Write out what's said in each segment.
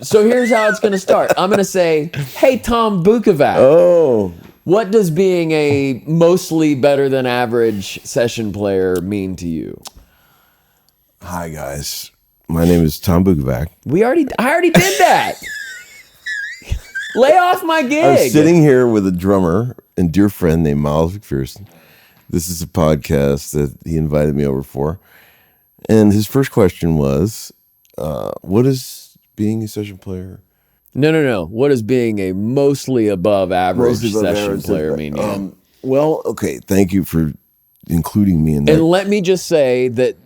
So here's how it's going to start. I'm going to say, hey, Tom Bukovac. Oh. What does being a mostly better than average session player mean to you? Hi, guys. My name is Tom Bukovac. I already did that. Lay off my gig. I'm sitting here with a drummer and dear friend named Miles McPherson. This is a podcast that he invited me over for. And his first question was, what is being a session player? No. What does being a mostly above average session player mean to you? Well, okay. Thank you for including me in that. And let me just say that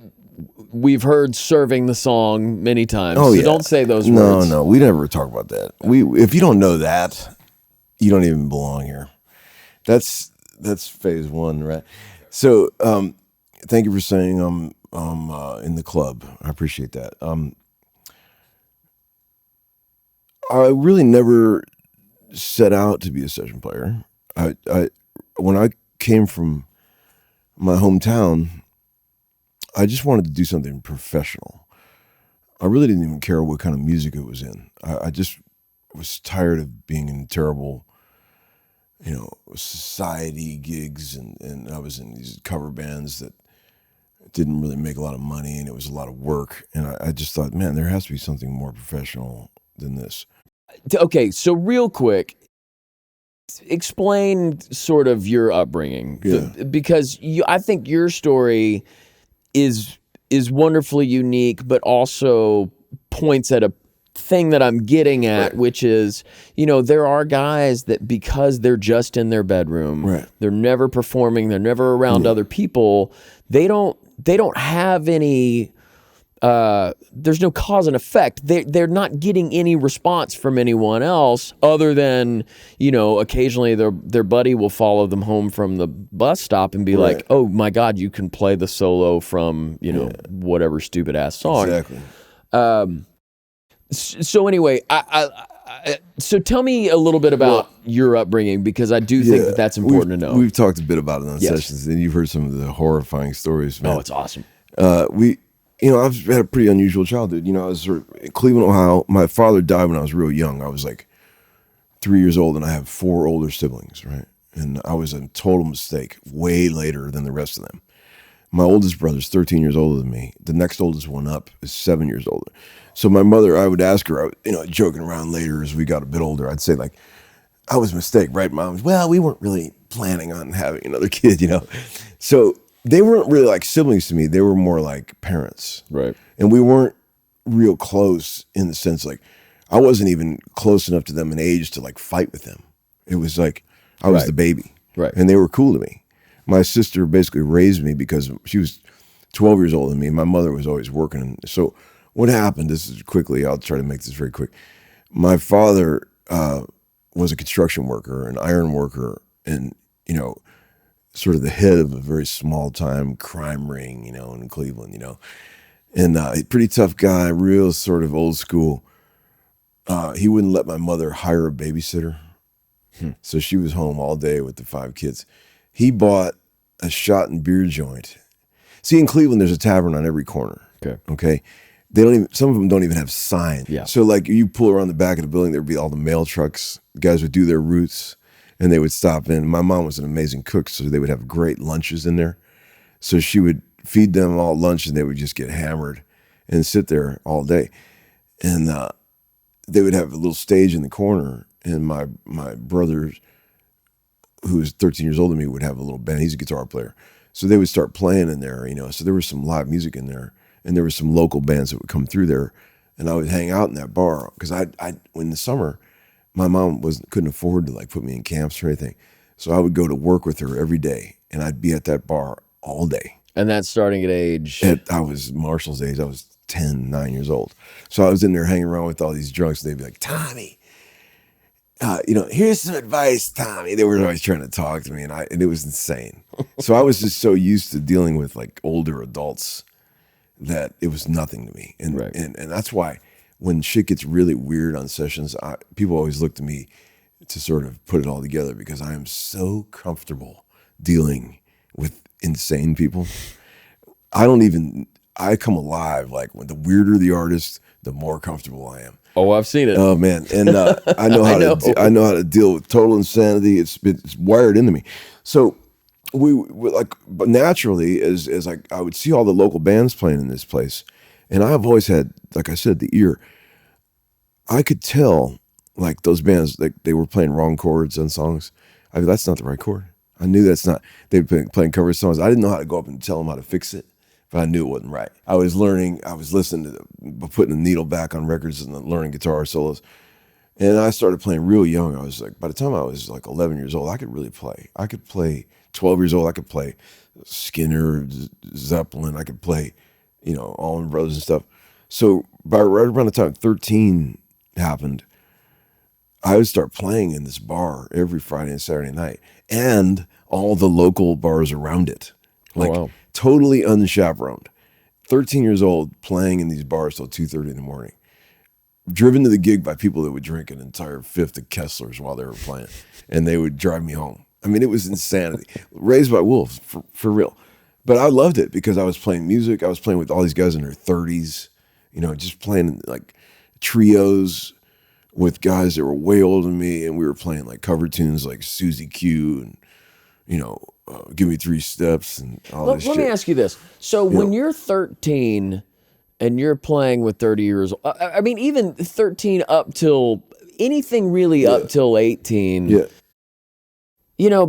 we've heard serving the song many times. Oh, so don't say those words. No, we never talk about that. If you don't know that, you don't even belong here. That's phase one, right? So, thank you for saying I'm in the club. I appreciate that. I really never set out to be a session player. When I came from my hometown, I just wanted to do something professional. I really didn't even care what kind of music it was in. I just was tired of being in terrible, society gigs, and I was in these cover bands that didn't really make a lot of money, and it was a lot of work. And I just thought, man, there has to be something more professional than this. Okay, so real quick, explain sort of your upbringing. Yeah. Because I think your story is wonderfully unique, but also points at a thing that I'm getting at, right, which is, there are guys that because they're just in their bedroom, right, they're never performing, they're never around other people, they don't have any there's no cause and effect. They're not getting any response from anyone else other than, occasionally their buddy will follow them home from the bus stop and be right, like, oh my God, you can play the solo from, whatever stupid ass song. Exactly. So anyway, so tell me a little bit about your upbringing, because I do think that's important to know. We've talked a bit about it on sessions, and you've heard some of the horrifying stories, man. Oh, it's awesome. I've had a pretty unusual childhood. I was sort of in Cleveland, Ohio. My father died when I was real young. I was like 3 years old, and I have 4 older siblings, right? And I was a total mistake way later than the rest of them. My oldest brother's 13 years older than me. The next oldest one up is 7 years older. So my mother, I would ask her, joking around later as we got a bit older, I'd say like, I was a mistake, right, Mom? Well, we weren't really planning on having another kid, So they weren't really like siblings to me. They were more like parents. Right. And we weren't real close in the sense like, I wasn't even close enough to them in age to like fight with them. It was like, I was the baby. Right. And they were cool to me. My sister basically raised me because she was 12 years older than me. My mother was always working. So what happened, this is quickly, I'll try to make this very quick. My father was a construction worker, an iron worker, and, sort of the head of a very small time crime ring, in Cleveland, and a pretty tough guy, real sort of old school. He wouldn't let my mother hire a babysitter. So she was home all day with the 5 kids. He bought a shot and beer joint. See, in Cleveland, there's a tavern on every corner. Okay. Some of them don't even have signs. Yeah. So like you pull around the back of the building, there'd be all the mail trucks. The guys would do their routes and they would stop in. My mom was an amazing cook, so they would have great lunches in there. So she would feed them all lunch and they would just get hammered and sit there all day. And they would have a little stage in the corner, and my brother, who was 13 years older than me, would have a little band. He's a guitar player. So they would start playing in there, So there was some live music in there, and there were some local bands that would come through there, and I would hang out in that bar because in the summer, my mom couldn't afford to like put me in camps or anything, so I would go to work with her every day, and I'd be at that bar all day. And that's starting at age? I was Marshall's age. I was 9 years old. So I was in there hanging around with all these drunks. They'd be like, Tommy, here's some advice, Tommy. They were always trying to talk to me, and it was insane. So I was just so used to dealing with like older adults that it was nothing to me. And right. and that's why when shit gets really weird on sessions, people always look to me to sort of put it all together, because I am so comfortable dealing with insane people. I I come alive. Like when the weirder the artist, the more comfortable I am. Oh, I've seen it. Oh man, and I know how I know how to deal with total insanity. It's wired into me. So we like, but naturally, as I would see all the local bands playing in this place, and I've always had, like I said, the ear. I could tell, like those bands, like they were playing wrong chords on songs. I mean, that's not the right chord. I knew that's not. They've been playing cover songs. I didn't know how to go up and tell them how to fix it, but I knew it wasn't right. I was learning. I was listening to putting the needle back on records and learning guitar solos. And I started playing real young. I was like, by the time I was like 11 years old, I could really play. I could play. 12 years old, I could play Skinner, Zeppelin. I could play, Allman Brothers and stuff. So by right around the time 13 happened, I would start playing in this bar every Friday and Saturday night, and all the local bars around it, like totally unchaperoned. 13 years old, playing in these bars till 2:30 in the morning. Driven to the gig by people that would drink an entire fifth of Kesslers while they were playing, and they would drive me home. I mean, it was insanity. Raised by wolves, for real. But I loved it because I was playing music. I was playing with all these guys in their 30s, just playing like trios with guys that were way older than me, and we were playing like cover tunes like Susie Q and Give Me 3 Steps and all this shit. Let me ask you this: so when you're 13 and you're playing with 30 years old, I mean, even 13 up till anything really up till 18,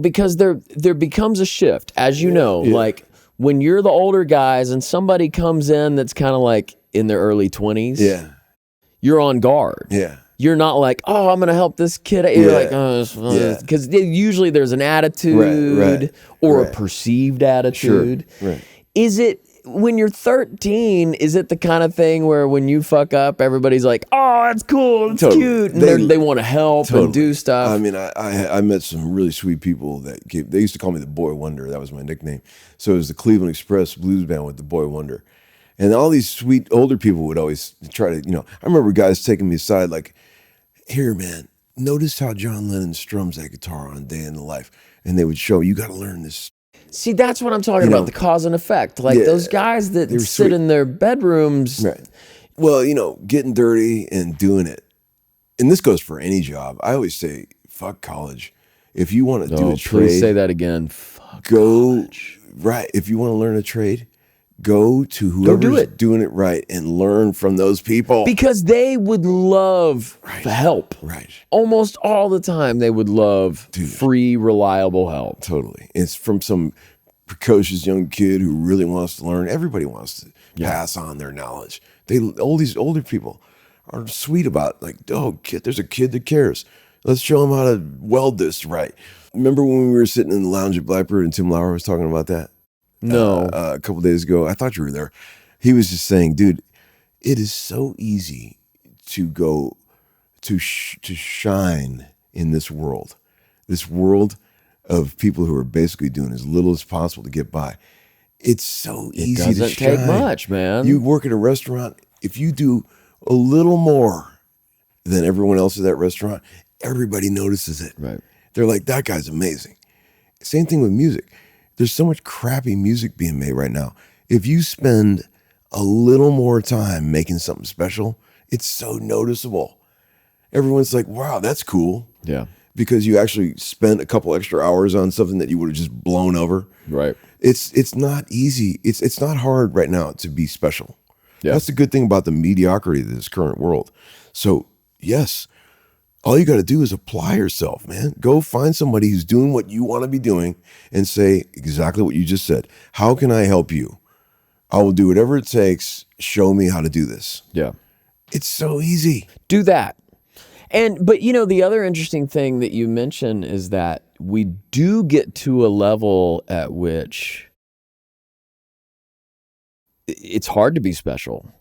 because there becomes a shift, as you know, like when you're the older guys and somebody comes in that's kind of like in their early 20s, you're on guard. Yeah. You're not like, oh, I'm going to help this kid. You're like, oh, because usually there's an attitude or a perceived attitude. Sure. Right. Is it, when you're 13, is it the kind of thing where when you fuck up, everybody's like, oh, that's cool, it's cute, and they want to help and do stuff? I mean, I met some really sweet people they used to call me the Boy Wonder. That was my nickname. So it was the Cleveland Express Blues Band with the Boy Wonder. And all these sweet older people would always try to, I remember guys taking me aside like, here, man, notice how John Lennon strums that guitar on Day in the Life. And they would show, you got to learn this. See, that's what I'm talking about, the cause and effect. Like those guys that sit in their bedrooms. Right. Well, getting dirty and doing it. And this goes for any job. I always say, fuck college. If you want to do a trade. Please say that again. Fuck college. Right. If you want to learn a trade, go to whoever's doing it right and learn from those people. Because they would love help. Right. Almost all the time they would love free, reliable help. Totally. It's from some precocious young kid who really wants to learn. Everybody wants to pass on their knowledge. All these older people are sweet about like, oh, kid, there's a kid that cares. Let's show him how to weld this right. Remember when we were sitting in the lounge at Blackbird and Tim Lauer was talking about that? No. A couple of days ago. I thought you were there. He was just saying, dude, it is so easy to go to shine in this world of people who are basically doing as little as possible to get by. It's so easy to shine. It doesn't take much, man. You work at a restaurant. If you do a little more than everyone else at that restaurant, everybody notices it. Right. They're like, that guy's amazing. Same thing with music. There's so much crappy music being made right now. If you spend a little more time making something special, it's so noticeable. Everyone's like, wow, that's cool. Yeah. Because you actually spent a couple extra hours on something that you would have just blown over. Right. It's not easy. It's not hard right now to be special. Yeah. That's the good thing about the mediocrity of this current world. So, yes, all you got to do is apply yourself, man. Go find somebody who's doing what you want to be doing and say exactly what you just said. How can I help you? I will do whatever it takes. Show me how to do this. Yeah. It's so easy. Do that. But the other interesting thing that you mentioned is that we do get to a level at which it's hard to be special.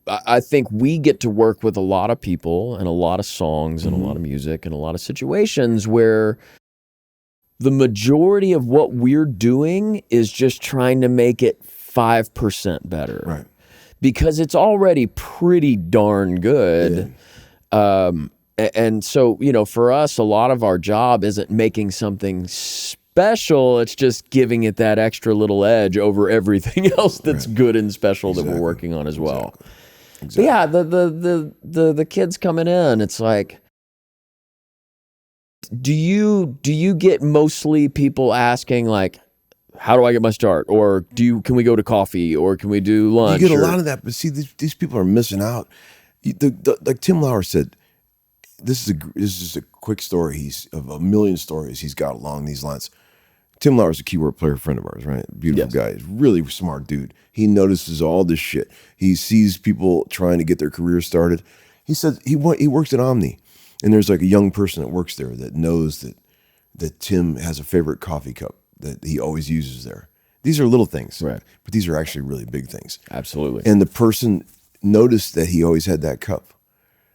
I think we get to work with a lot of people and a lot of songs and a lot of music and a lot of situations where the majority of what we're doing is just trying to make it 5% better. Right. Because it's already pretty darn good. Yeah. And so, for us, a lot of our job isn't making something special. It's just giving it that extra little edge over everything else that's good and special that we're working on as well. Exactly. But yeah, the kids coming in, it's like, do you get mostly people asking like, how do I get my start? Or can we go to coffee? Or can we do lunch? You get a lot of that, but see, these people are missing out. Like Tim Lauer said, this is just a quick story. He's of a million stories he's got along these lines. Tim Lauer's a keyword player friend of ours, right? Beautiful guy. He's really smart dude. He notices all this shit. He sees people trying to get their career started. He said he works at Omni, and there's like a young person that works there that knows that Tim has a favorite coffee cup that he always uses there. These are little things, right? But these are actually really big things. Absolutely. And the person noticed that he always had that cup.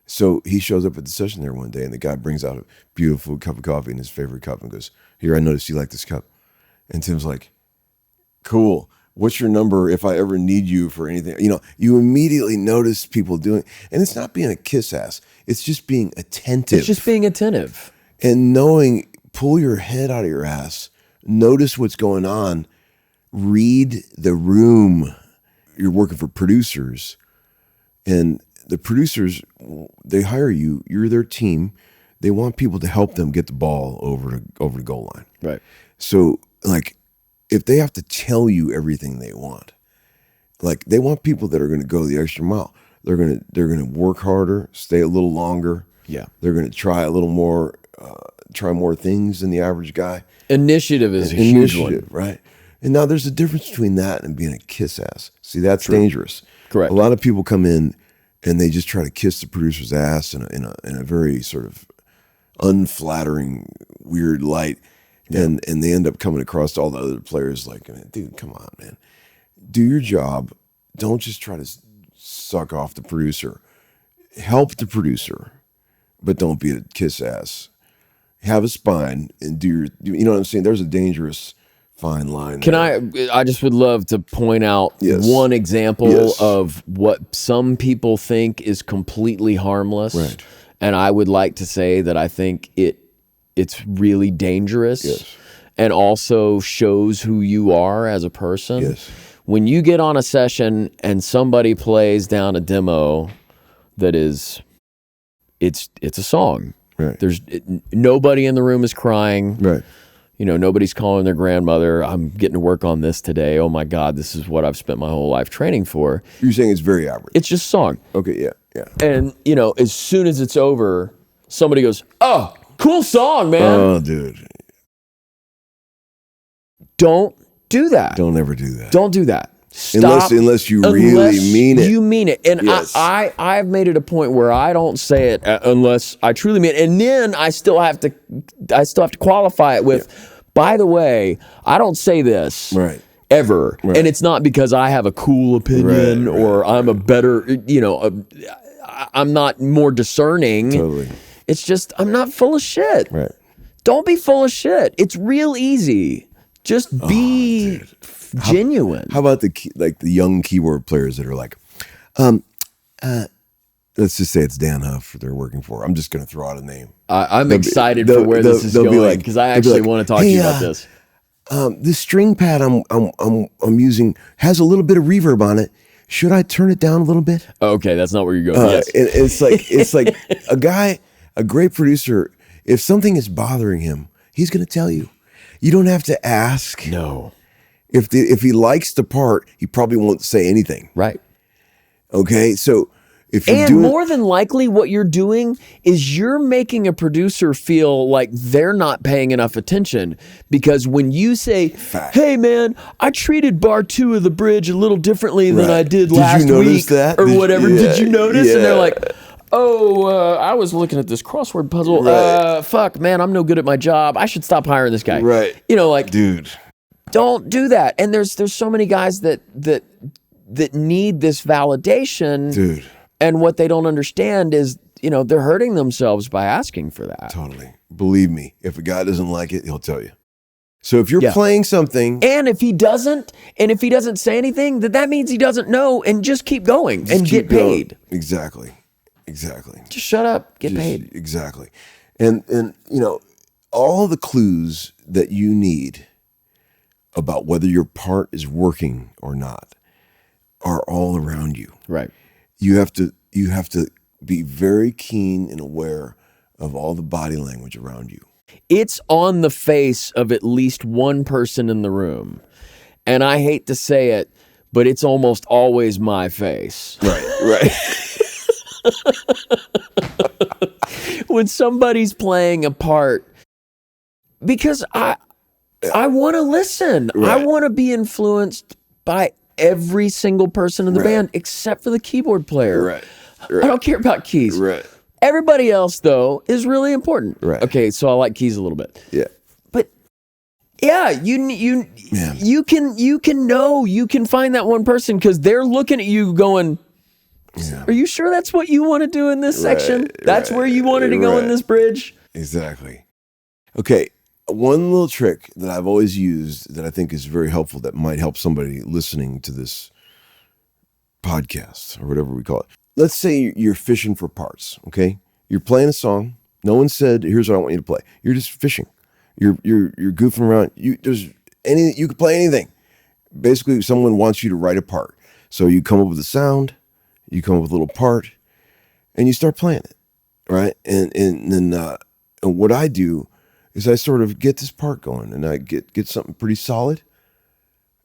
So he shows up at the session there one day, and the guy brings out a beautiful cup of coffee in his favorite cup and goes, "Here, I noticed you like this cup." And Tim's like, "Cool. What's your number if I ever need you for anything?" You know, you immediately notice people doing, and it's not being a kiss ass. It's just being attentive. It's just being attentive. And knowing, pull your head out of your ass, notice what's going on, read the room. You're working for producers, and the producers, they hire you. You're their team. They want people to help them get the ball over the goal line. Right. So, like, if they have to tell you everything they want, like, they want people that are going to go the extra mile. They're gonna work harder, stay a little longer. Yeah. They're going to try a little more, try more things than the average guy. Initiative is a huge one, right? And now there's a difference between that and being a kiss ass. See, that's dangerous. Correct. A lot of people come in and they just try to kiss the producer's ass in a very sort of unflattering, weird light, and they end up coming across to all the other players like, "Dude, come on, man, do your job. Don't just try to suck off the producer. Help the producer, but don't be a kiss ass. Have a spine and do your, you know what I'm saying? There's a dangerous fine line. Can I just would love to point out one example of what some people think is completely harmless. Right. And I would like to say that I think it's really dangerous and also shows who you are as a person. Yes. When you get on a session and somebody plays down a demo that is, it's a song. Right. Nobody in the room is crying. Right. You know, nobody's calling their grandmother, "I'm getting to work on this today. Oh my God, this is what I've spent my whole life training for." You're saying it's very average. It's just song. Okay, yeah. And, you know, as soon as it's over, somebody goes, "Oh, cool song, man." Oh, dude. Don't do that. Don't ever do that. Don't do that. Stop. Unless you really mean it. You mean it. And yes. I've made it a point where I don't say it unless I truly mean it. And then I still have to qualify it with, by the way, I don't say this. Right. Ever. Right. And it's not because I have a cool opinion or I'm a better, you know, I'm not more discerning. Totally. It's just, I'm not full of shit. Right. Don't be full of shit. It's real easy. Just be genuine. How about the young keyword players that are like, let's just say it's Dan Huff they're working for. I'm just going to throw out a name. I'm excited for where this is going because I actually want to talk to you about this. This string pad I'm using has a little bit of reverb on it. Should I turn it down a little bit? Okay, that's not where you're going. Yes. It's like a great producer. If something is bothering him, he's going to tell you. You don't have to ask. No. If he likes the part, he probably won't say anything. Right. Okay, so if you more than likely what you're doing is you're making a producer feel like they're not paying enough attention, because when you say, "Hey man, I treated bar 2 of the bridge a little differently than I did last week," or whatever. Did you notice? And they're like, "Oh, I was looking at this crossword puzzle. Fuck, man, I'm no good at my job. I should stop hiring this guy." Right. You know, like, dude, don't do that. And there's so many guys that need this validation. Dude. And what they don't understand is, you know, they're hurting themselves by asking for that. Totally. Believe me, if a guy doesn't like it, he'll tell you. So if you're playing something, and if he doesn't say anything, that means he doesn't know, and just keep going and get paid. Exactly. Just shut up, get paid. Exactly. And you know, all the clues that you need about whether your part is working or not are all around you. Right. You have to be very keen and aware of all the body language around you. It's on the face of at least one person in the room. And I hate to say it, but it's almost always my face. Right. When somebody's playing a part, because I want to listen. Right. I want to be influenced by every single person in the band except for the keyboard player. Right. I don't care about keys. Right. Everybody else, though, is really important. Right. Okay, so I like keys a little bit. Yeah. But yeah, you can find that one person because they're looking at you going, are you sure that's what you want to do in this section? That's where you wanted to go in this bridge? Exactly. Okay, one little trick that I've always used that I think is very helpful that might help somebody listening to this podcast or whatever we call it. Let's say you're fishing for parts, okay? You're playing a song. No one said, here's what I want you to play. You're just fishing. You're goofing around. You could play anything. Basically, someone wants you to write a part. So you come up with a sound, you come up with a little part, and you start playing it, right? And then what I do is I sort of get this part going, and I get something pretty solid,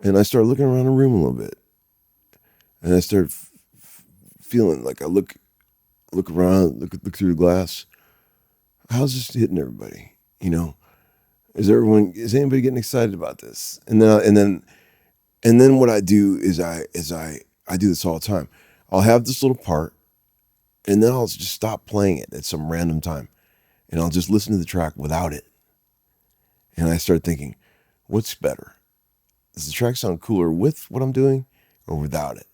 and I start looking around the room a little bit, and I start feeling like I look around, look through the glass. How's this hitting everybody? You know, is anybody getting excited about this? And then what I do is I do this all the time. I'll have this little part, and then I'll just stop playing it at some random time, and I'll just listen to the track without it. And I start thinking, what's better? Does the track sound cooler with what I'm doing or without it?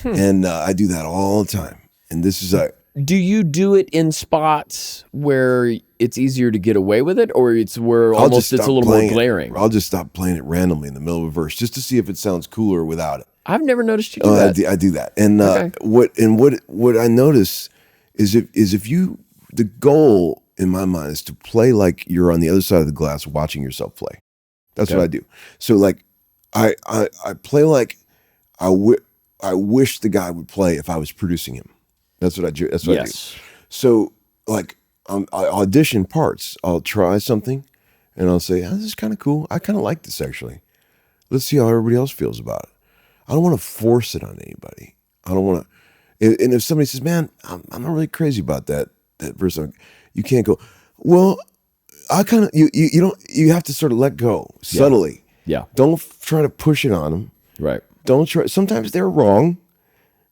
And I do that all the time. And this is do you do it in spots where it's easier to get away with it, or it's where almost it's a little more glaring? I'll just stop playing it randomly in the middle of a verse just to see if it sounds cooler without it. I've never noticed you do that. I do that. And what I notice is if you, the goal in my mind is to play like you're on the other side of the glass watching yourself play. That's what I do. So like I play like I wish the guy would play if I was producing him. That's what I do. That's what I do. So like I audition parts. I'll try something and I'll say, this is kind of cool. I kind of like this actually. Let's see how everybody else feels about it. I don't want to force it on anybody. I don't want to. And if somebody says, man, I'm not really crazy about that verse, you can't go, well, I kind of, you have to sort of let go subtly. Yeah. Don't try to push it on them. Right. Don't try. Sometimes they're wrong,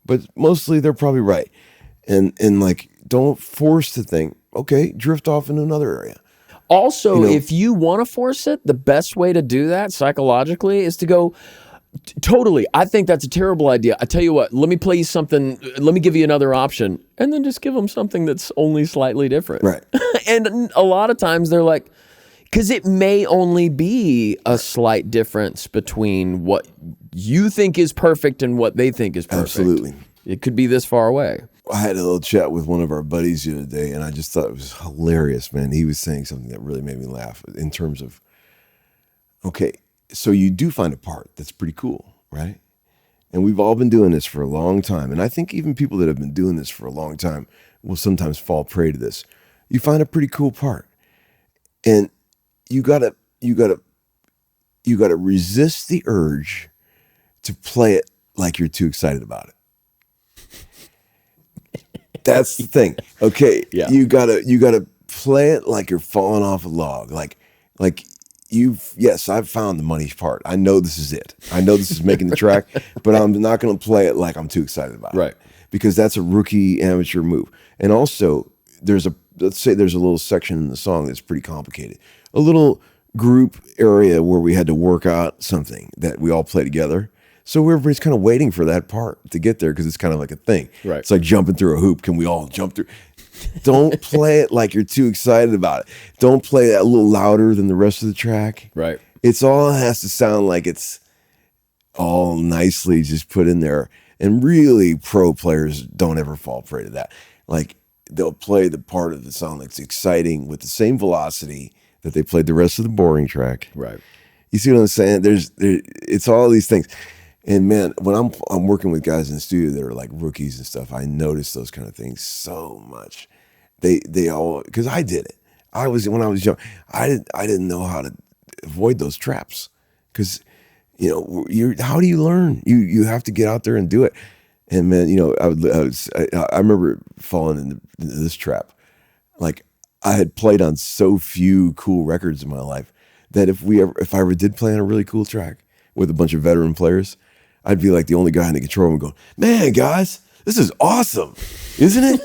but mostly they're probably right. And like, don't force the thing. Okay, drift off into another area. Also, if you want to force it, the best way to do that psychologically is to go, totally, I think that's a terrible idea. I tell you what, let me play you something, let me give you another option, and then just give them something that's only slightly different. Right. And a lot of times they're like, because it may only be a slight difference between what you think is perfect and what they think is perfect. Absolutely. It could be this far away. I had a little chat with one of our buddies the other day, and I just thought it was hilarious, man. He was saying something that really made me laugh in terms of, okay, so you do find a part that's pretty cool, right? And we've all been doing this for a long time. And I think even people that have been doing this for a long time will sometimes fall prey to this. You find a pretty cool part, and you gotta resist the urge to play it like you're too excited about it. That's the thing. Okay. Yeah. You gotta play it like you're falling off a log. Like yes, I've found the money part. I know this is it. I know this is making the track, but I'm not gonna play it like I'm too excited about it. Right. Because that's a rookie amateur move. And also let's say there's a little section in the song that's pretty complicated. A little group area where we had to work out something that we all play together. So everybody's kind of waiting for that part to get there because it's kind of like a thing. Right. It's like jumping through a hoop. Can we all jump through? Don't play it like you're too excited about it. Don't play that a little louder than the rest of the track. Right. It has to sound like it's all nicely just put in there. And really pro players don't ever fall prey to that. Like they'll play the part of the song that's exciting with the same velocity that they played the rest of the boring track. Right. You see what I'm saying? It's all these things. And man, when I'm working with guys in the studio that are like rookies and stuff, I notice those kind of things so much. They all, because I did it. When I was young, I didn't know how to avoid those traps. Because, how do you learn? You have to get out there and do it. And man, I remember falling into this trap. Like, I had played on so few cool records in my life that if I ever did play on a really cool track with a bunch of veteran players, I'd be like the only guy in the control room going, man, guys, this is awesome, isn't it?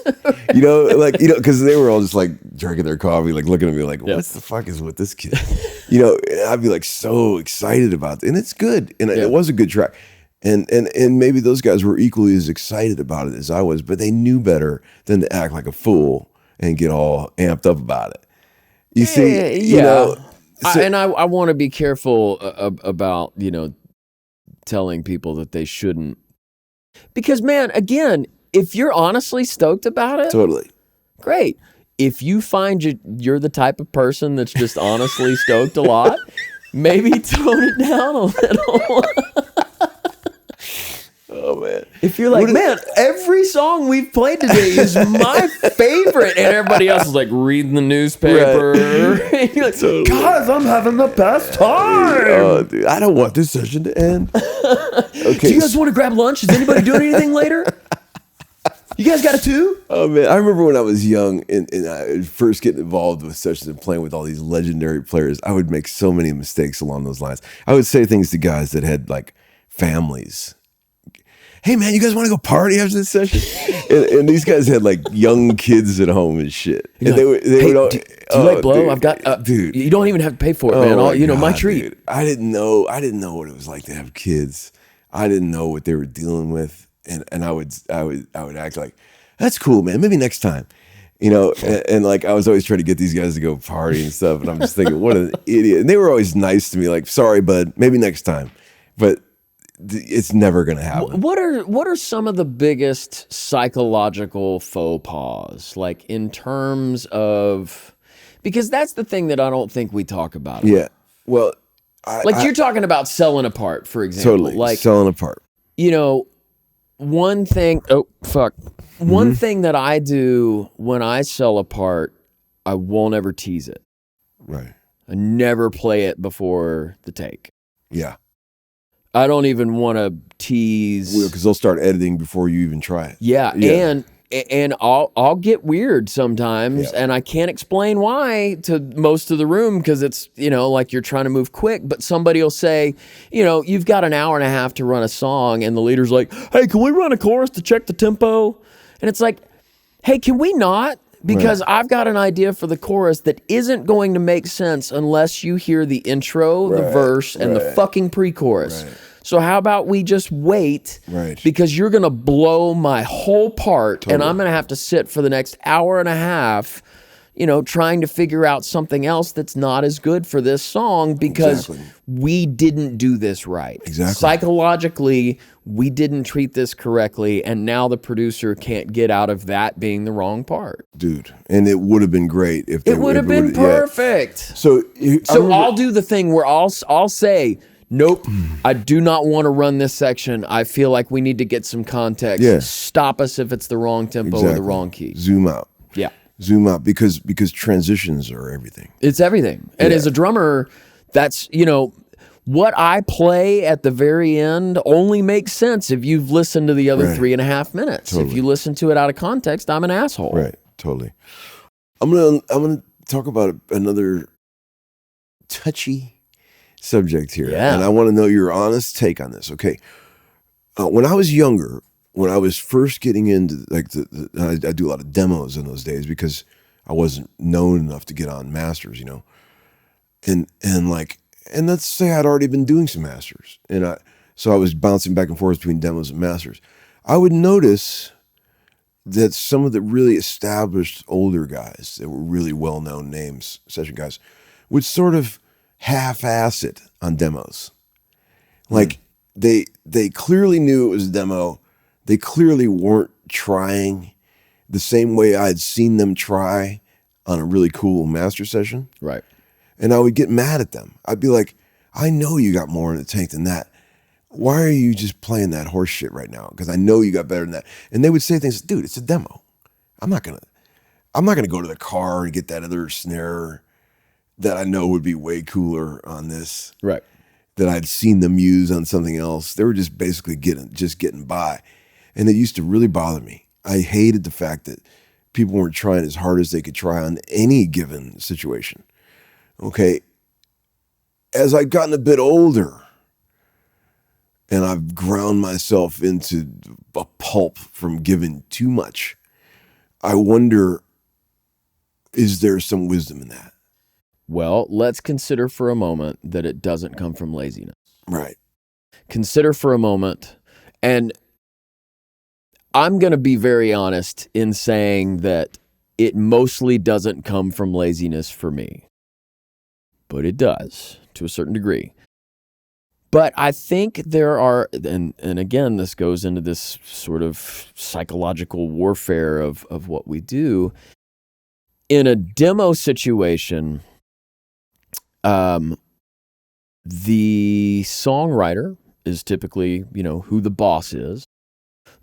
Because they were all just like drinking their coffee, like looking at me like, what the fuck is with this kid? And I'd be like so excited about it. And it's good. And it was a good track. And maybe those guys were equally as excited about it as I was, but they knew better than to act like a fool and get all amped up about it. You see, I want to be careful about, telling people that they shouldn't. Because, man, again, if you're honestly stoked about it, totally great. If you find you're the type of person that's just honestly stoked a lot, maybe tone it down a little. Oh, man. If you're like, every song we've played today is my favorite, and everybody else is like reading the newspaper. Right. And you're like, totally. Guys, I'm having the best time. Oh, dude, I don't want this session to end. Okay. Do you guys want to grab lunch? Is anybody doing anything later? You guys got a 2? Oh, man. I remember when I was young and I was first getting involved with sessions and playing with all these legendary players, I would make so many mistakes along those lines. I would say things to guys that had like families. Hey man, you guys want to go party after this session? and these guys had like young kids at home and shit. And they would all, do you like blow? Dude, I've got dude. You don't even have to pay for it, man. My treat. Dude. I didn't know what it was like to have kids. I didn't know what they were dealing with, and I would act like, that's cool, man. Maybe next time. And like I was always trying to get these guys to go party and stuff, and I'm just thinking, what an idiot. And they were always nice to me, like, sorry, bud, maybe next time. But it's never going to happen. What are some of the biggest psychological faux pas, like in terms of, because that's the thing that I don't think we talk about. Yeah. Well, you're talking about selling apart, for example. Totally. Like selling apart. One thing, one thing that I do when I sell apart, I won't ever tease it. Right. I never play it before the take. Yeah. I don't even want to tease. Because they'll start editing before you even try it. Yeah. And I'll get weird sometimes, and I can't explain why to most of the room because it's, like you're trying to move quick, but somebody will say, you've got an hour and a half to run a song, and the leader's like, hey, can we run a chorus to check the tempo? And it's like, hey, can we not? Because I've got an idea for the chorus that isn't going to make sense unless you hear the intro, the verse, and the fucking pre-chorus. Right. So how about we just wait? Right. Because you're going to blow my whole part, and I'm going to have to sit for the next hour and a half, trying to figure out something else that's not as good for this song because we didn't do this right. Exactly. Psychologically, we didn't treat this correctly, and now the producer can't get out of that being the wrong part. Dude, and it would have been great if it would have been perfect. So I'll do the thing where I'll say, nope, I do not want to run this section. I feel like we need to get some context. Yeah. Stop us if it's the wrong tempo or the wrong key. Zoom out. Yeah. Zoom out because transitions are everything. It's everything. And as a drummer, that's, what I play at the very end only makes sense if you've listened to the other 3.5 minutes. Totally. If you listen to it out of context, I'm an asshole. Right. Totally. I'm gonna talk about another touchy subject here. Yeah. And I want to know your honest take on this. Okay. When I was younger, when I was first getting into I do a lot of demos in those days because I wasn't known enough to get on masters, and let's say I'd already been doing some masters, so I was bouncing back and forth between demos and masters. I would notice that some of the really established older guys that were really well-known names, session guys, would sort of half-ass it on demos. Like they clearly knew it was a demo. They clearly weren't trying. the same way I'd seen them try on a really cool master session. Right. And I would get mad at them. I'd be like, I know you got more in the tank than that. Why are you just playing that horse shit right now? Because I know you got better than that. And they would say things, dude, it's a demo. I'm not gonna go to the car and get that other snare that I know would be way cooler on this. Right. That I'd seen them use on something else. They were just basically getting by. And it used to really bother me. I hated the fact that people weren't trying as hard as they could try on any given situation. Okay. As I've gotten a bit older, and I've ground myself into a pulp from giving too much, I wonder, is there some wisdom in that? Well, let's consider for a moment that it doesn't come from laziness. Right. Consider for a moment, and I'm going to be very honest in saying that it mostly doesn't come from laziness for me, but it does to a certain degree. But I think there are, and again, this goes into this sort of psychological warfare of what we do. In a demo situation, the songwriter is typically, who the boss is.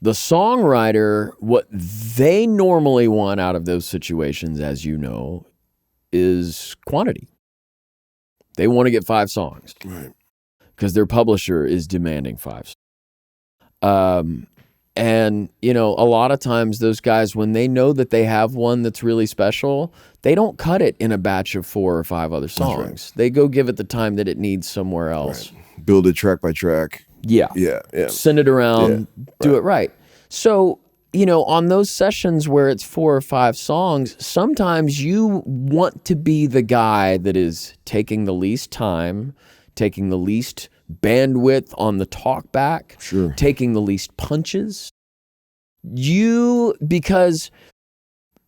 The songwriter, what they normally want out of those situations, as you know, is quantity. They want to get 5 songs. Right. Because their publisher is demanding 5. And, a lot of times those guys, when they know that they have one that's really special, they don't cut it in a batch of 4 or 5 other songs. Right. They go give it the time that it needs somewhere else. Right. Build it track by track. Yeah. Send it around, do it right. So, on those sessions where it's 4 or 5 songs, sometimes you want to be the guy that is taking the least time, taking the least bandwidth on the talk back, sure, taking the least punches. Because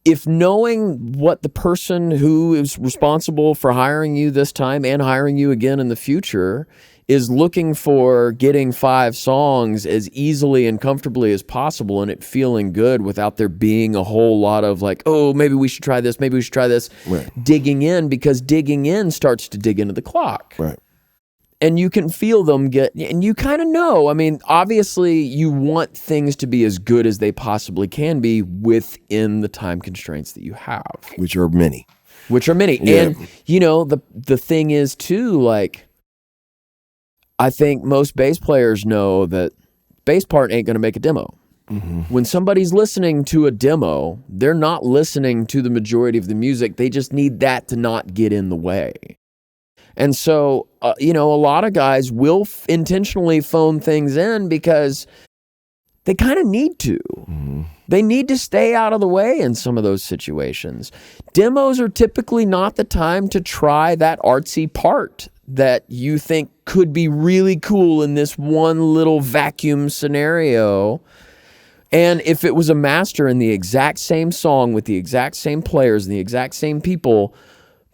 if knowing what the person who is responsible for hiring you this time and hiring you again in the future is looking for getting 5 songs as easily and comfortably as possible and it feeling good without there being a whole lot of like, oh, maybe we should try this, right, digging in, because digging in starts to dig into the clock. Right. And you can feel them and you kind of know. I mean, obviously, you want things to be as good as they possibly can be within the time constraints that you have. Which are many. Yeah. And, the thing is, too, like, I think most bass players know that bass part ain't going to make a demo. Mm-hmm. When somebody's listening to a demo, they're not listening to the majority of the music. They just need that to not get in the way. And so, a lot of guys will intentionally phone things in because they kind of need to. Mm-hmm. They need to stay out of the way in some of those situations. Demos are typically not the time to try that artsy part that you think could be really cool in this one little vacuum scenario. And if it was a master in the exact same song with the exact same players and the exact same people,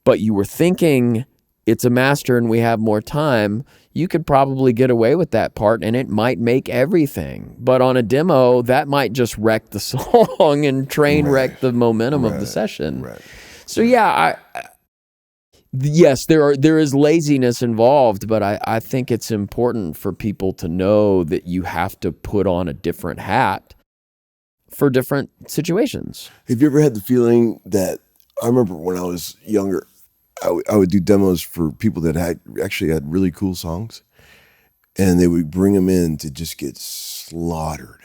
but you were thinking it's a master and we have more time, you could probably get away with that part and it might make everything. But on a demo, that might just wreck the song and train wreck the momentum of the session. Right. So yes, there is laziness involved, but I think it's important for people to know that you have to put on a different hat for different situations. Have you ever had the feeling that, I remember when I was younger, I would do demos for people that had really cool songs, and they would bring them in to just get slaughtered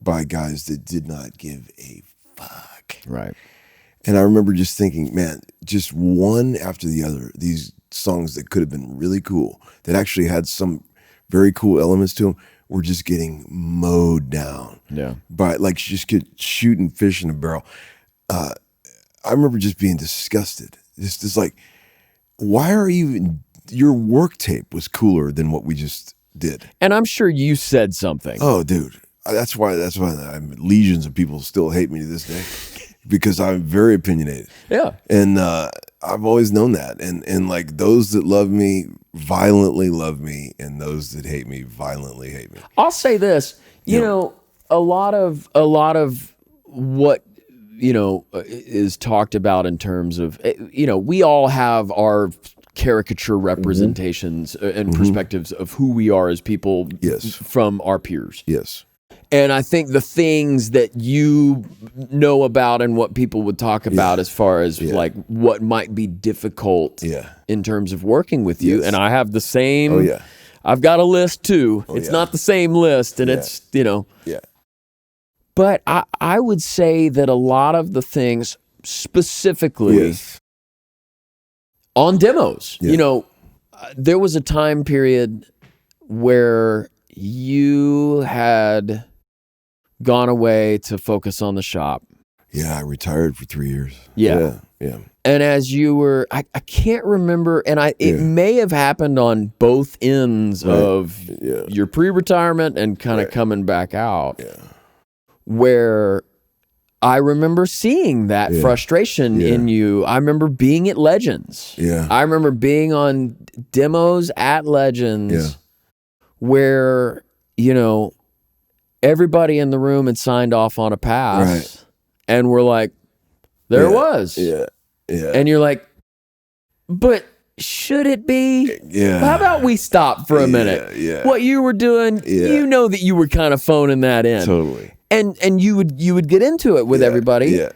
by guys that did not give a fuck. Right. And I remember just thinking, man, just one after the other, these songs that could have been really cool, that actually had some very cool elements to them, were just getting mowed down. Yeah. By just shooting fish in a barrel. I remember just being disgusted. It's like, why are your work tape was cooler than what we just did. And I'm sure you said something. Oh, dude. That's why legions of people still hate me to this day because I'm very opinionated. Yeah. And I've always known that. And like those that love me violently love me, and those that hate me violently hate me. I'll say this, you know, a lot of what is talked about in terms of, we all have our caricature representations and perspectives of who we are as people from our peers. Yes. And I think the things that you know about and what people would talk about as far as like what might be difficult in terms of working with you. And I have the same. Oh, yeah. I've got a list too. It's not the same list, and it's, Yeah. But I would say that a lot of the things specifically on demos, there was a time period where you had gone away to focus on the shop. Yeah, I retired for 3 years. Yeah. Yeah. And as you were, I can't remember, and it may have happened on both ends of your pre-retirement and kind of coming back out. Yeah. Where I remember seeing that frustration in you. I remember being at Legends. Yeah. I remember being on demos at Legends where, everybody in the room had signed off on a pass. Right. And we're like, there it was. Yeah. Yeah. And you're like, but should it be? Yeah. How about we stop for a minute? Yeah. What you were doing, that you were kind of phoning that in. Totally. And you would get into it with everybody. Yeah.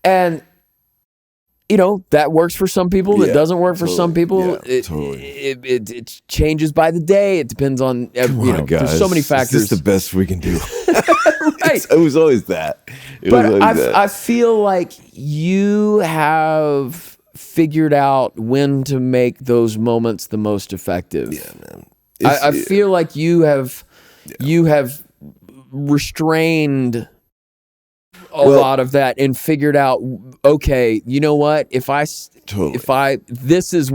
And that works for some people, that doesn't work for some people. It changes by the day. It depends on there's so many factors. This is the best we can do. Right. It was always that. I feel like you have figured out when to make those moments the most effective. Yeah, man. I feel like you have restrained a lot of that and figured out, okay, you know what? This is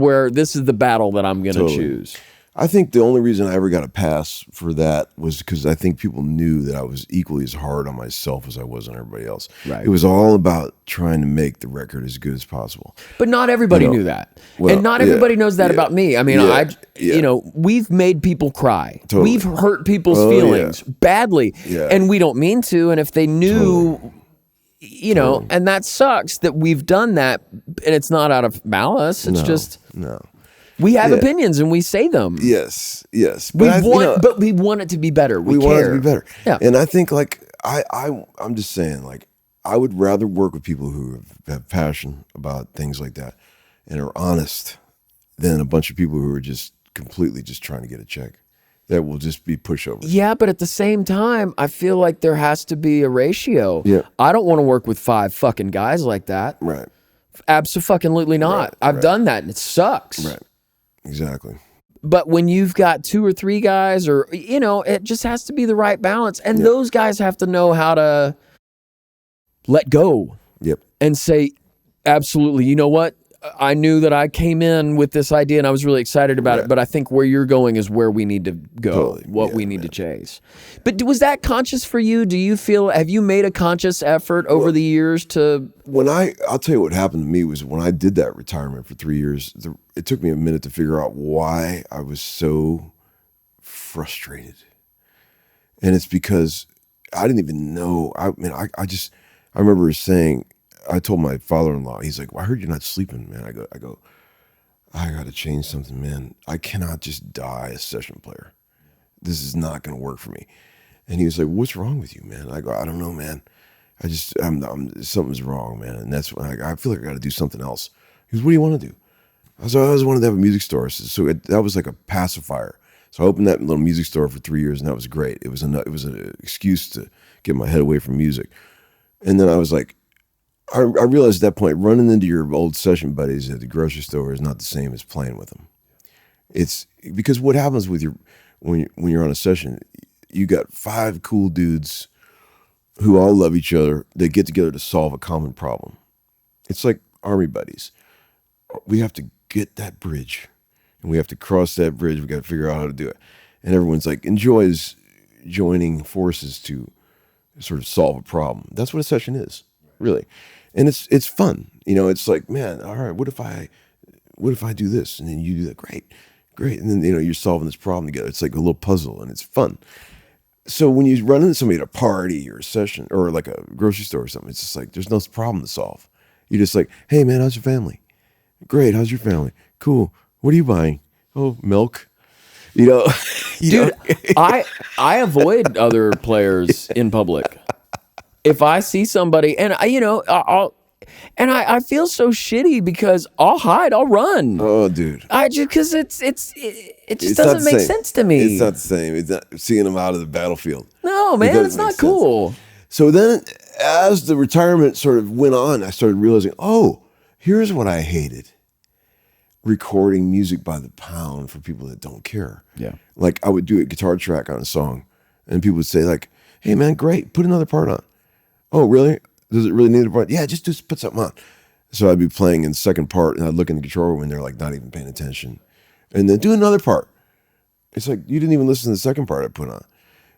the battle that I'm going to choose. I think the only reason I ever got a pass for that was because I think people knew that I was equally as hard on myself as I was on everybody else. Right. It was all about trying to make the record as good as possible. But not everybody knew that. Well, and not everybody knows that about me. I mean, we've made people cry. Totally. We've hurt people's feelings badly. Yeah. And we don't mean to. And if they knew, and that sucks that we've done that, and it's not out of malice. It's we have opinions and we say them. Yes. But we want it to be better. We want it care. to be better. Yeah. And I think I'm just saying, like, I would rather work with people who have passion about things like that and are honest than a bunch of people who are just completely just trying to get a check. That will just be pushovers. Yeah, but at the same time, I feel like there has to be a ratio. Yeah. I don't want to work with 5 fucking guys like that. Right. Absolutely not. Right, I've done that and it sucks. Right. Exactly. But when you've got 2 or 3 guys, or it just has to be the right balance, and those guys have to know how to let go. Yep. And say, absolutely. You know what? I knew that I came in with this idea and I was really excited about it, but I think where you're going is where we need to go, what we need to chase. But was that conscious for you? Do you feel, have you made a conscious effort over the years to? I'll tell you what happened to me was when I did that retirement for 3 years, it took me a minute to figure out why I was so frustrated. And it's because I didn't even know. I remember saying, I told my father-in-law, he's like, well, I heard you're not sleeping, man. I go, I got to change something, man. I cannot just die a session player. This is not going to work for me. And he was like, what's wrong with you, man? I go, I don't know, man. Something's wrong, man. And that's when I feel like I got to do something else. He goes, what do you want to do? I always wanted to have a music store. So that was like a pacifier. So I opened that little music store for 3 years, and that was great. It was an excuse to get my head away from music. And then I was like, I realized at that point, running into your old session buddies at the grocery store is not the same as playing with them. It's because what happens with when you're on a session, you got 5 cool dudes who all love each other. They get together to solve a common problem. It's like army buddies. We have to get that bridge, and we have to cross that bridge. We got to figure out how to do it. And everyone's like enjoys joining forces to sort of solve a problem. That's what a session is, really. And it's fun. It's like, man, all right, what if I do this? And then you do that. Great. And then, you're solving this problem together. It's like a little puzzle and it's fun. So when you run into somebody at a party or a session or like a grocery store or something, it's just like there's no problem to solve. You're just like, hey man, how's your family? Great, how's your family? Cool. What are you buying? Oh, milk. You know, Dude, I avoid other players in public. If I see somebody, and I feel so shitty because I'll hide, I'll run. Oh, dude. I just because it just doesn't make sense to me. It's not the same. It's not seeing them out of the battlefield. No, man, it's not cool. So then, as the retirement sort of went on, I started realizing, oh, here's what I hated. Recording music by the pound for people that don't care. Yeah. Like I would do a guitar track on a song and people would say like, hey man, great, put another part on. Oh, really? Does it really need a part? Yeah, just put something on. So I'd be playing in the second part and I'd look in the control room and they're like not even paying attention. And then do another part. It's like, you didn't even listen to the second part I put on.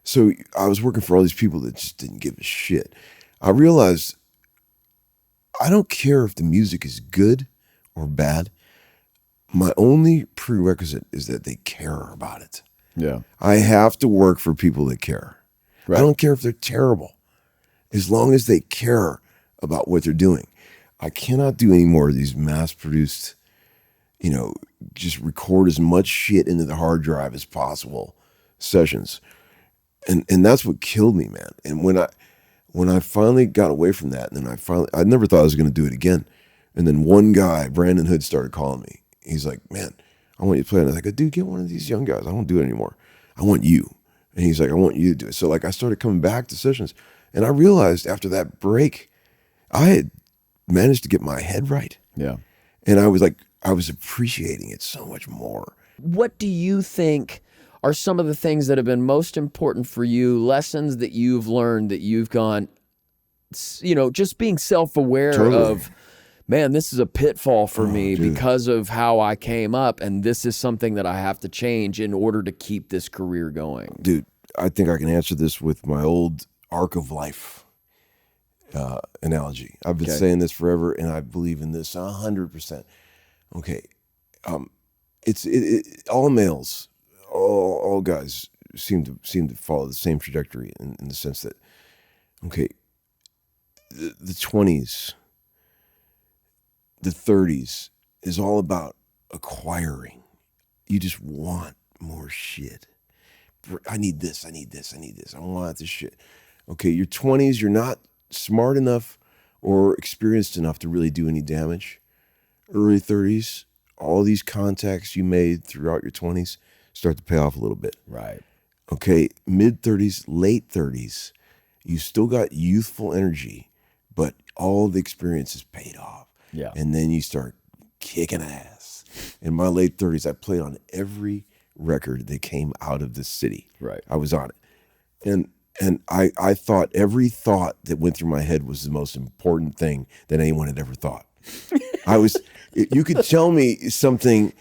So I was working for all these people that just didn't give a shit. I realized I don't care if the music is good or bad. My only prerequisite is that they care about it. Yeah. I have to work for people that care. Right. I don't care if they're terrible. As long as they care about what they're doing. I cannot do any more of these mass-produced, just record as much shit into the hard drive as possible sessions. And that's what killed me, man. And when I finally got away from that, and then I never thought I was going to do it again. And then one guy, Brandon Hood, started calling me. He's like, man, I want you to play. And I was like, dude, get one of these young guys. I won't do it anymore. I want you. And he's like, I want you to do it. So like I started coming back to sessions. And I realized after that break, I had managed to get my head right. Yeah. And I was appreciating it so much more. What do you think are some of the things that have been most important for you, lessons that you've learned that you've gone, just being self-aware of, man, this is a pitfall for me because of how I came up, and this is something that I have to change in order to keep this career going? Dude, I think I can answer this with my old arc of life analogy. I've been saying this forever, and I believe in this 100%. Okay, it's all males, all guys seem to follow the same trajectory in the sense that, okay, the 20s. The 30s is all about acquiring. You just want more shit. I need this. I want this shit. Okay, your 20s, you're not smart enough or experienced enough to really do any damage. Early 30s, all these contacts you made throughout your 20s start to pay off a little bit. Right. Okay, mid 30s, late 30s, you still got youthful energy, but all the experience is paid off. Yeah. And then you start kicking ass. In my late 30s, I played on every record that came out of this city. Right. I was on it. And I thought every thought that went through my head was the most important thing that anyone had ever thought. You could tell me something.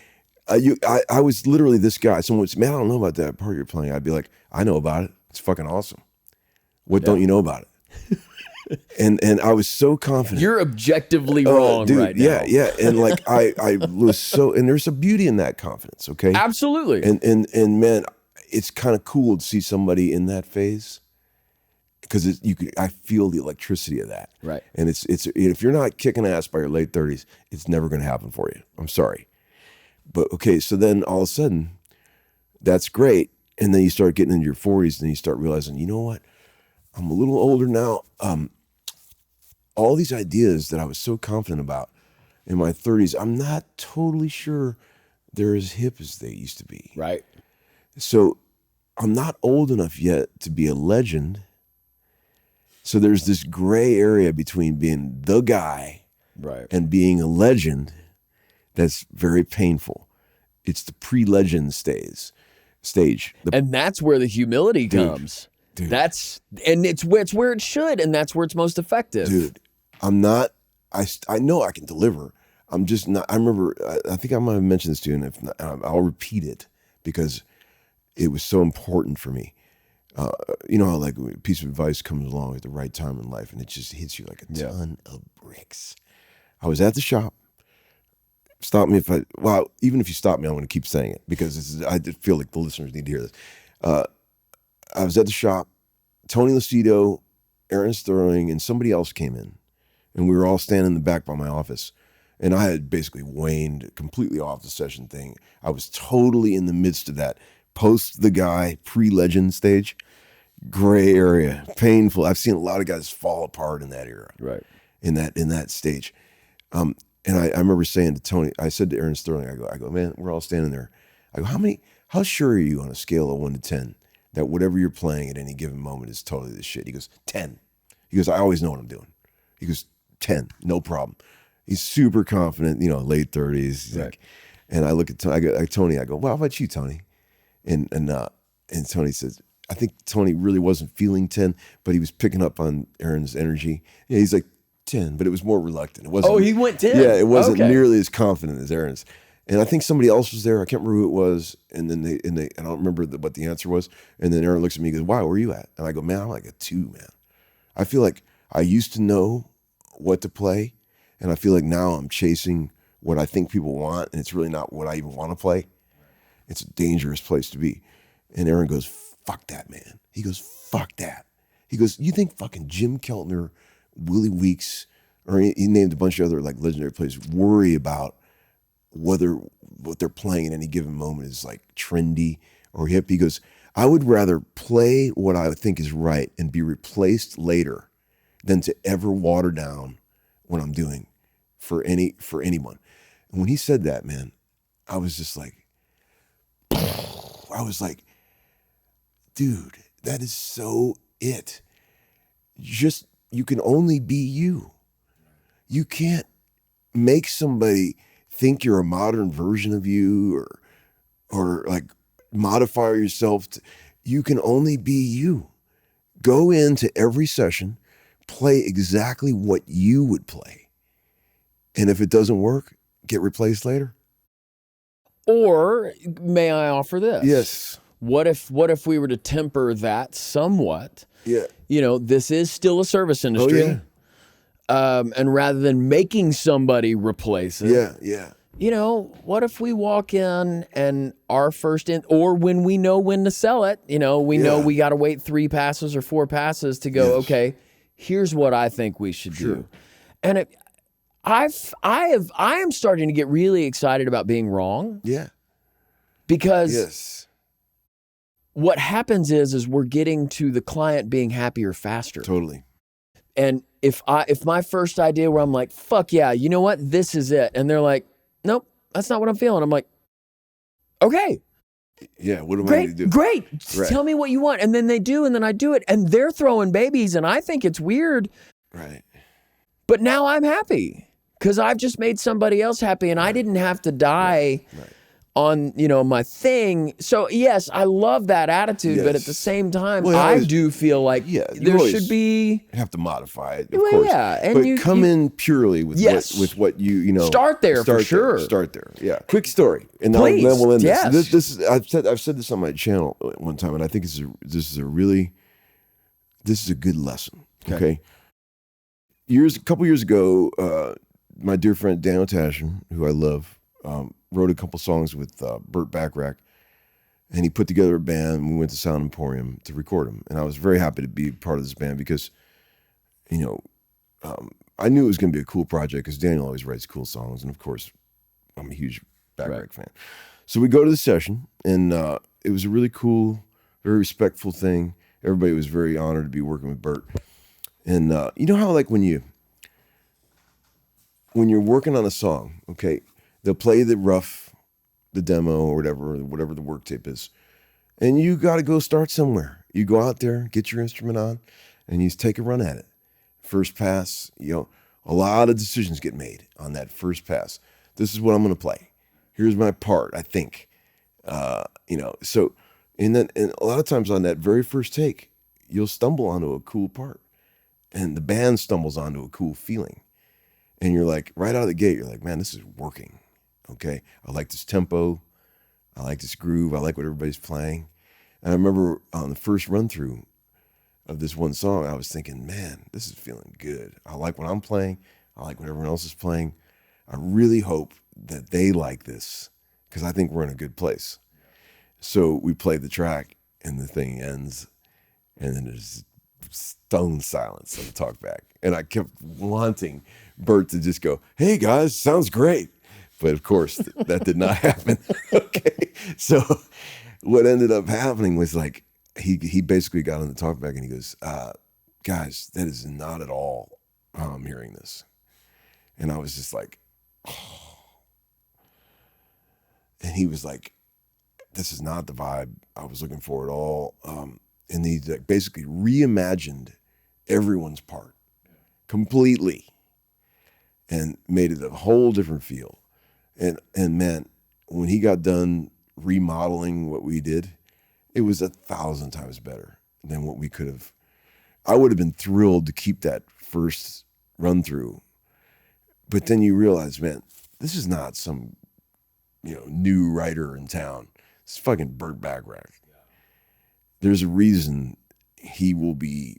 I was literally this guy. Someone would say, man, I don't know about that part you're playing. I'd be like, I know about it. It's fucking awesome. What don't you know about it? And I was so confident. You're objectively wrong, dude, right now. Yeah. And like I was so, and there's a beauty in that confidence, okay? Absolutely. And man, it's kind of cool to see somebody in that phase because I feel the electricity of that. Right. And it's if you're not kicking ass by your late 30s, it's never going to happen for you. I'm sorry. But okay, so then all of a sudden, that's great. And then you start getting into your 40s and you start realizing, you know what? I'm a little older now. All these ideas that I was so confident about in my 30s, I'm not totally sure they're as hip as they used to be. Right. So I'm not old enough yet to be a legend. So there's this gray area between being the guy and being a legend that's very painful. It's the pre-legend stage. And that's where the humility comes. Dude. It's where it should, and that's where it's most effective. Dude, I'm not, I know I can deliver. I'm just not, I remember, I think I might have mentioned this to you, and if not, I'll repeat it because it was so important for me. You know how like a piece of advice comes along at the right time in life and it just hits you like a ton of bricks. I was at the shop. Stop me even if you stop me, I'm going to keep saying it because I feel like the listeners need to hear this. I was at the shop. Tony Lucido, Aaron Sterling, and somebody else came in. And we were all standing in the back by my office. And I had basically waned completely off the session thing. I was totally in the midst of that post the guy, pre-legend stage, gray area, painful. I've seen a lot of guys fall apart in that era. Right. In that stage. And I remember saying to Tony, I said to Aaron Sterling, I go, man, we're all standing there. I go, how sure are you on a scale of 1 to 10 that whatever you're playing at any given moment is totally the shit? He goes, 10. He goes, I always know what I'm doing. He goes, 10, no problem. He's super confident, late 30s. He's right. like, and I look at Tony, I go, well, how about you, Tony? And Tony says, I think Tony really wasn't feeling 10, but he was picking up on Aaron's energy. Yeah, he's like 10, but it was more reluctant. It wasn't. Oh, he went 10? Yeah, it wasn't okay. nearly as confident as Aaron's. And I think somebody else was there. I can't remember who it was. And then I don't remember what the answer was. And then Aaron looks at me and goes, wow, where are you at? And I go, man, I'm like a 2, man. I feel like I used to know what to play. And I feel like now I'm chasing what I think people want. And it's really not what I even want to play. It's a dangerous place to be. And Aaron goes, fuck that, man. He goes, fuck that. He goes, you think fucking Jim Keltner, Willie Weeks, or he named a bunch of other like legendary players, worry about whether what they're playing at any given moment is like trendy or hip? He goes, I would rather play what I think is right and be replaced later than to ever water down what I'm doing for anyone. And when he said that, man, I was just like, dude, that is so it. Just, you can only be you. You can't make somebody think you're a modern version of you or like modify yourself. You can only be you. Go into every session, play exactly what you would play. And if it doesn't work, get replaced later. Or may I offer this? Yes. What if we were to temper that somewhat? Yeah. This is still a service industry. Oh, yeah. And rather than making somebody replace it. Yeah. What if we walk in and our first or when we know when to sell it, know we got to wait 3 passes or 4 passes to go, okay, here's what I think we should do. And I am starting to get really excited about being wrong. Yeah. Because what happens is we're getting to the client being happier faster. Totally. And if my first idea where I'm like, fuck yeah, you know what? This is it. And they're like, nope, that's not what I'm feeling. I'm like, okay. Yeah, what do I need to do? Great. Right. Tell me what you want. And then they do, and then I do it. And they're throwing babies, and I think it's weird. Right. But now I'm happy because I've just made somebody else happy, and I didn't have to die on, my thing. So yes, I love that attitude, but at the same time, I do feel like there should be have to modify it, of course. Yeah, and but come in purely with what you start there for sure. Start there. Yeah. Quick story, and then we'll end this. This is I've said this on my channel one time, and I think this is a good lesson. Okay. A couple years ago, my dear friend Dan Tashin, who I love, wrote a couple songs with Burt Bacharach, and he put together a band, and we went to Sound Emporium to record them. And I was very happy to be part of this band because, I knew it was going to be a cool project because Daniel always writes cool songs. And of course, I'm a huge Bacharach fan. So we go to the session, and it was a really cool, very respectful thing. Everybody was very honored to be working with Burt. And you know how like when you're working on a song, okay, they'll play the demo or whatever the work tape is. And you got to go start somewhere. You go out there, get your instrument on, and you take a run at it. First pass, a lot of decisions get made on that first pass. This is what I'm going to play. Here's my part, I think. So, and a lot of times on that very first take, you'll stumble onto a cool part. And the band stumbles onto a cool feeling. And you're like, right out of the gate, you're like, man, this is working. Okay, I like this tempo. I like this groove. I like what everybody's playing. And I remember on the first run through of this one song, I was thinking, man, this is feeling good. I like what I'm playing. I like what everyone else is playing. I really hope that they like this because I think we're in a good place. So we play the track and the thing ends. And then there's stone silence on the talk back. And I kept wanting Bert to just go, hey guys, sounds great. But of course, that did not happen. Okay. So what ended up happening was like, he basically got on the talk back and he goes, guys, that is not at all how I'm hearing this. And I was just like, oh. And he was like, this is not the vibe I was looking for at all. And he like basically reimagined everyone's part completely and made it a whole different feel. And man, when he got done remodeling what we did, it was 1,000 times better than what we could have. I would have been thrilled to keep that first run through. But then you realize, man, this is not some, new writer in town. It's fucking Burt Bacharach. There's a reason he will be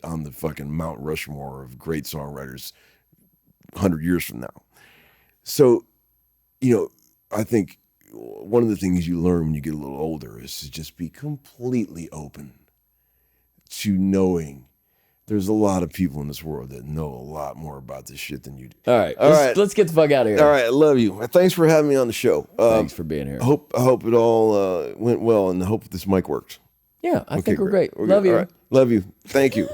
on the fucking Mount Rushmore of great songwriters 100 years from now. So, I think one of the things you learn when you get a little older is to just be completely open to knowing there's a lot of people in this world that know a lot more about this shit than you do. All right. Let's get the fuck out of here. All right. I love you. Thanks for having me on the show. Thanks for being here. I hope it all went well, and I hope this mic worked. Yeah, I think we're great. Love you. All right. Love you. Thank you.